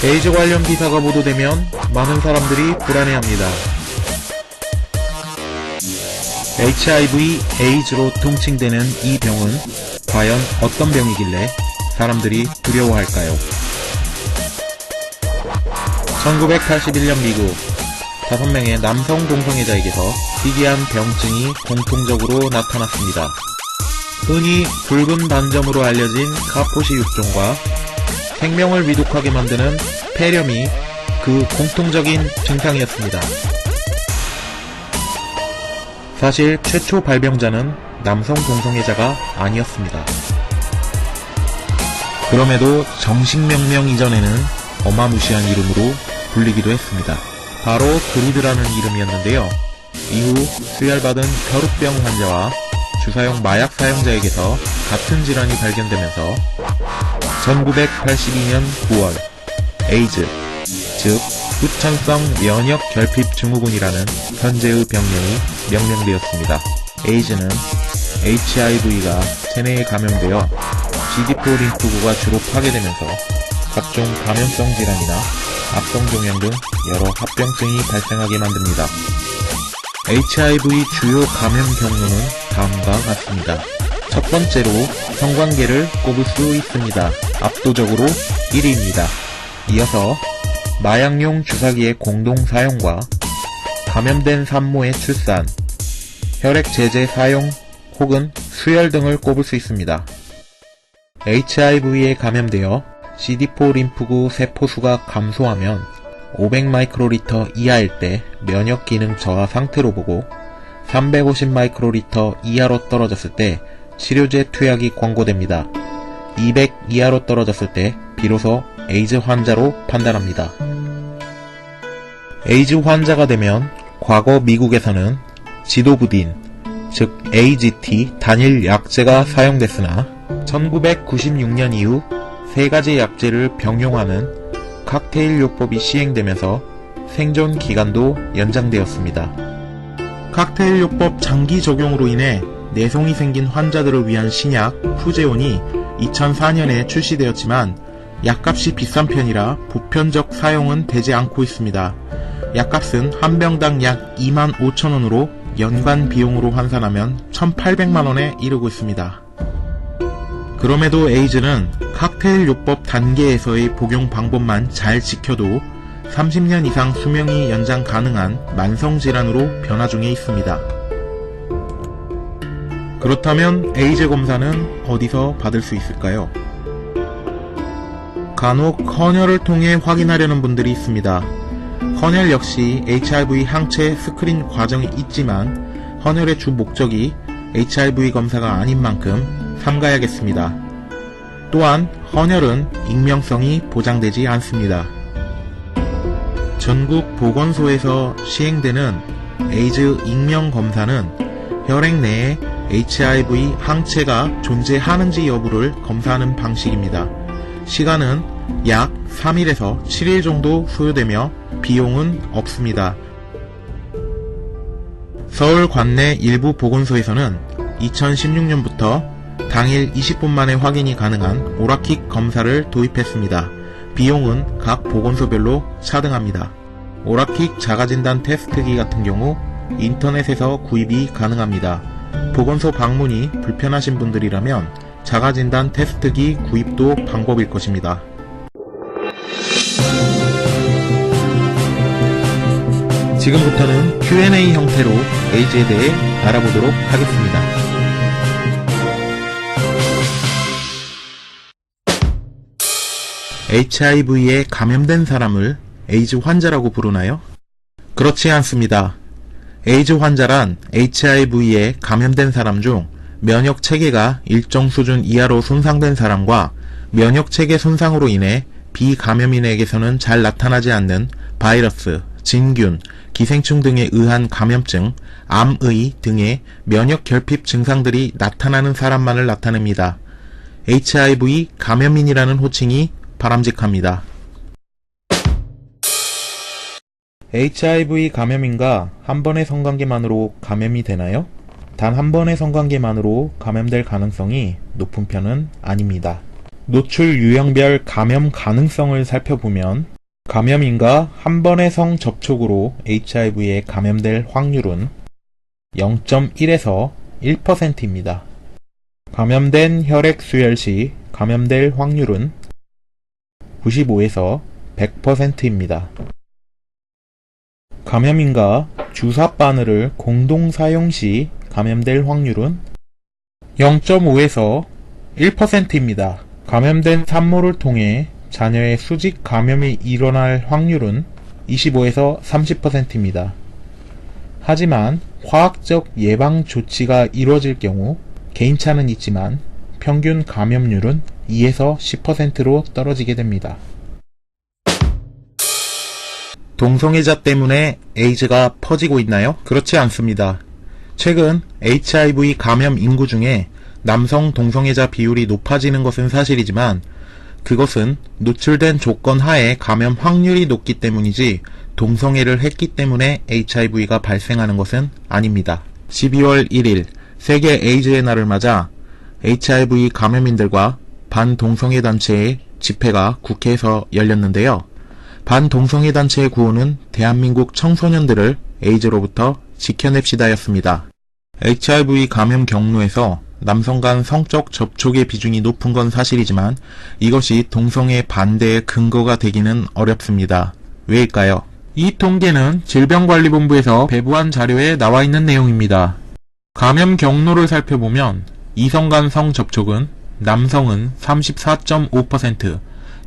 에이즈 관련 기사가 보도되면 많은 사람들이 불안해합니다. HIV, 에이즈로 통칭되는 이 병은 과연 어떤 병이길래 사람들이 두려워할까요? 1981년 미국 5명의 남성 동성애자에게서 희귀한 병증이 공통적으로 나타났습니다. 흔히 붉은 반점으로 알려진 카포시 육종과 생명을 위독하게 만드는 폐렴이 그 공통적인 증상이었습니다. 사실 최초 발병자는 남성 동성애자가 아니었습니다. 그럼에도 정식 명명 이전에는 어마무시한 이름으로 불리기도 했습니다. 바로 그리드라는 이름이었는데요. 이후 수혈받은 혈우병 환자와 주사용 마약 사용자에게서 같은 질환이 발견되면서 1982년 9월 에이즈, 즉 후천성 면역 결핍 증후군이라는 현재의 병명이 명명되었습니다. 에이즈는 HIV가 체내에 감염되어 CD4 림프구가 주로 파괴되면서 각종 감염성 질환이나 악성종양 등 여러 합병증이 발생하게 만듭니다. HIV 주요 감염 경로는 다음과 같습니다. 첫 번째로 성관계를 꼽을 수 있습니다. 압도적으로 1위입니다. 이어서 마약용 주사기의 공동 사용과 감염된 산모의 출산, 혈액 제제 사용 혹은 수혈 등을 꼽을 수 있습니다. HIV에 감염되어 CD4 림프구 세포수가 감소하면 500마이크로리터 이하일 때 면역 기능 저하 상태로 보고 350마이크로리터 이하로 떨어졌을 때 치료제 투약이 권고됩니다. 200 이하로 떨어졌을 때 비로소 에이즈 환자로 판단합니다. 에이즈 환자가 되면 과거 미국에서는 지도부딘, 즉 AGT 단일 약제가 사용됐으나 1996년 이후 3가지 약제를 병용하는 칵테일 요법이 시행되면서 생존 기간도 연장되었습니다. 칵테일 요법 장기 적용으로 인해 내성이 생긴 환자들을 위한 신약 푸제온이 2004년에 출시되었지만 약값이 비싼 편이라 보편적 사용은 되지 않고 있습니다. 약값은 한 병당 약 25,000원으로 연간 비용으로 환산하면 1,800만원에 이르고 있습니다. 그럼에도 에이즈는 칵테일 요법 단계에서의 복용 방법만 잘 지켜도 30년 이상 수명이 연장 가능한 만성질환으로 변화 중에 있습니다. 그렇다면 에이즈 검사는 어디서 받을 수 있을까요? 간혹 헌혈을 통해 확인하려는 분들이 있습니다. 헌혈 역시 HIV 항체 스크린 과정이 있지만 헌혈의 주 목적이 HIV 검사가 아닌 만큼 삼가야겠습니다. 또한 헌혈은 익명성이 보장되지 않습니다. 전국 보건소에서 시행되는 에이즈 익명 검사는 혈액 내에 HIV 항체가 존재하는지 여부를 검사하는 방식입니다. 시간은 약 3일에서 7일 정도 소요되며 비용은 없습니다. 서울 관내 일부 보건소에서는 2016년부터 당일 20분 만에 확인이 가능한 오라킥 검사를 도입했습니다. 비용은 각 보건소별로 차등합니다. 오라킥 자가진단 테스트기 같은 경우 인터넷에서 구입이 가능합니다. 보건소 방문이 불편하신 분들이라면 자가진단 테스트기 구입도 방법일 것입니다. 지금부터는 Q&A 형태로 에이즈에 대해 알아보도록 하겠습니다. HIV에 감염된 사람을 에이즈 환자라고 부르나요? 그렇지 않습니다. 에이즈 환자란 HIV에 감염된 사람 중 면역 체계가 일정 수준 이하로 손상된 사람과 면역 체계 손상으로 인해 비감염인에게서는 잘 나타나지 않는 바이러스, 진균, 기생충 등에 의한 감염증, 암의 등의 면역 결핍 증상들이 나타나는 사람만을 나타냅니다. HIV 감염인이라는 호칭이 바람직합니다. HIV 감염인과 한 번의 성관계만으로 감염이 되나요? 단 한 번의 성관계만으로 감염될 가능성이 높은 편은 아닙니다. 노출 유형별 감염 가능성을 살펴보면 감염인과 한 번의 성 접촉으로 HIV에 감염될 확률은 0.1에서 1%입니다. 감염된 혈액 수혈 시 감염될 확률은 95에서 100%입니다. 감염인과 주사 바늘을 공동 사용 시 감염될 확률은 0.5에서 1%입니다. 감염된 산모를 통해 자녀의 수직 감염이 일어날 확률은 25에서 30%입니다. 하지만 화학적 예방 조치가 이루어질 경우 개인차는 있지만 평균 감염률은 2에서 10%로 떨어지게 됩니다. 동성애자 때문에 에이즈가 퍼지고 있나요? 그렇지 않습니다. 최근 HIV 감염 인구 중에 남성 동성애자 비율이 높아지는 것은 사실이지만 그것은 노출된 조건 하에 감염 확률이 높기 때문이지 동성애를 했기 때문에 HIV가 발생하는 것은 아닙니다. 12월 1일 세계 에이즈의 날을 맞아 HIV 감염인들과 반동성애 단체의 집회가 국회에서 열렸는데요. 반동성애 단체의 구호는 대한민국 청소년들을 에이즈로부터 지켜냅시다였습니다. HIV 감염 경로에서 남성 간 성적 접촉의 비중이 높은 건 사실이지만 이것이 동성애 반대의 근거가 되기는 어렵습니다. 왜일까요? 이 통계는 질병관리본부에서 배부한 자료에 나와 있는 내용입니다. 감염 경로를 살펴보면 이성 간 성접촉은 남성은 34.5%,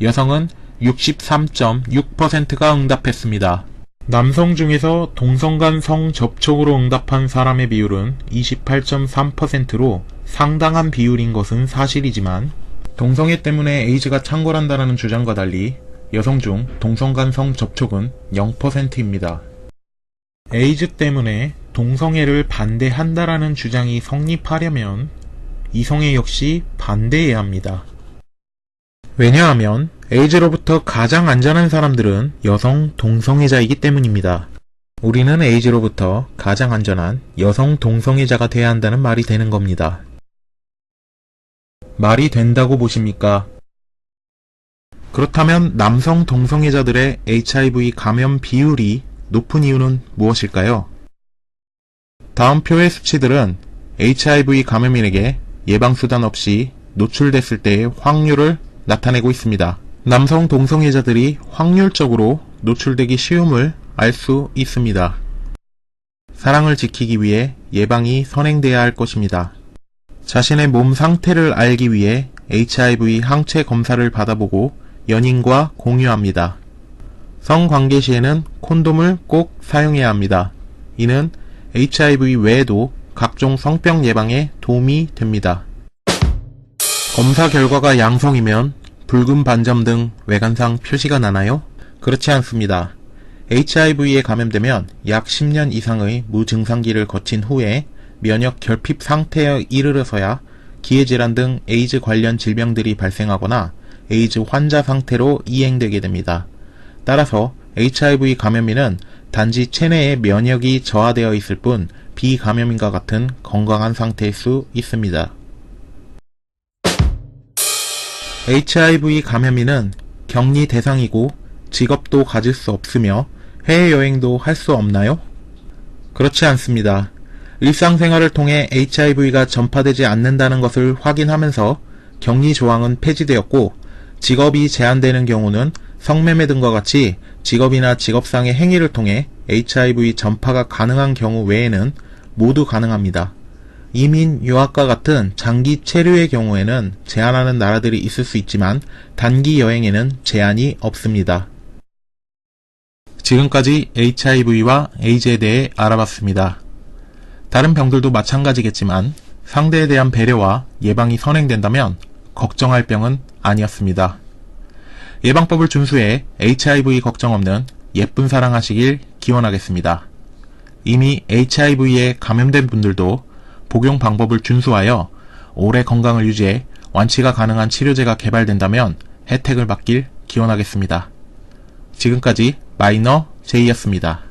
여성은 63.6%가 응답했습니다. 남성 중에서 동성 간 성접촉으로 응답한 사람의 비율은 28.3%로 상당한 비율인 것은 사실이지만 동성애 때문에 에이즈가 창궐한다는 주장과 달리 여성 중 동성 간 성접촉은 0%입니다. 에이즈 때문에 동성애를 반대한다라는 주장이 성립하려면 이성애 역시 반대해야 합니다. 왜냐하면 에이즈로부터 가장 안전한 사람들은 여성 동성애자이기 때문입니다. 우리는 에이즈로부터 가장 안전한 여성 동성애자가 돼야 한다는 말이 되는 겁니다. 말이 된다고 보십니까? 그렇다면 남성 동성애자들의 HIV 감염 비율이 높은 이유는 무엇일까요? 다음 표의 수치들은 HIV 감염인에게 예방수단 없이 노출됐을 때의 확률을 나타내고 있습니다. 남성 동성애자들이 확률적으로 노출되기 쉬움을 알 수 있습니다. 사랑을 지키기 위해 예방이 선행돼야 할 것입니다. 자신의 몸 상태를 알기 위해 HIV 항체 검사를 받아보고 연인과 공유합니다. 성관계 시에는 콘돔을 꼭 사용해야 합니다. 이는 HIV 외에도 각종 성병 예방에 도움이 됩니다. 검사 결과가 양성이면 붉은 반점 등 외관상 표시가 나나요? 그렇지 않습니다. HIV에 감염되면 약 10년 이상의 무증상기를 거친 후에 면역 결핍 상태에 이르러서야 기회질환 등 에이즈 관련 질병들이 발생하거나 에이즈 환자 상태로 이행되게 됩니다. 따라서 HIV 감염인은 단지 체내에 면역이 저하되어 있을 뿐 비감염인과 같은 건강한 상태일 수 있습니다. HIV 감염인은 격리 대상이고 직업도 가질 수 없으며 해외여행도 할 수 없나요? 그렇지 않습니다. 일상생활을 통해 HIV가 전파되지 않는다는 것을 확인하면서 격리 조항은 폐지되었고 직업이 제한되는 경우는 성매매 등과 같이 직업이나 직업상의 행위를 통해 HIV 전파가 가능한 경우 외에는 모두 가능합니다. 이민, 유학과 같은 장기 체류의 경우에는 제한하는 나라들이 있을 수 있지만 단기 여행에는 제한이 없습니다. 지금까지 HIV와 에이즈에 대해 알아봤습니다. 다른 병들도 마찬가지겠지만 상대에 대한 배려와 예방이 선행된다면 걱정할 병은 아니었습니다. 예방법을 준수해 HIV 걱정 없는 예쁜 사랑하시길 기원하겠습니다. 이미 HIV에 감염된 분들도 복용 방법을 준수하여 오래 건강을 유지해 완치가 가능한 치료제가 개발된다면 혜택을 받길 기원하겠습니다. 지금까지 마이너 J였습니다.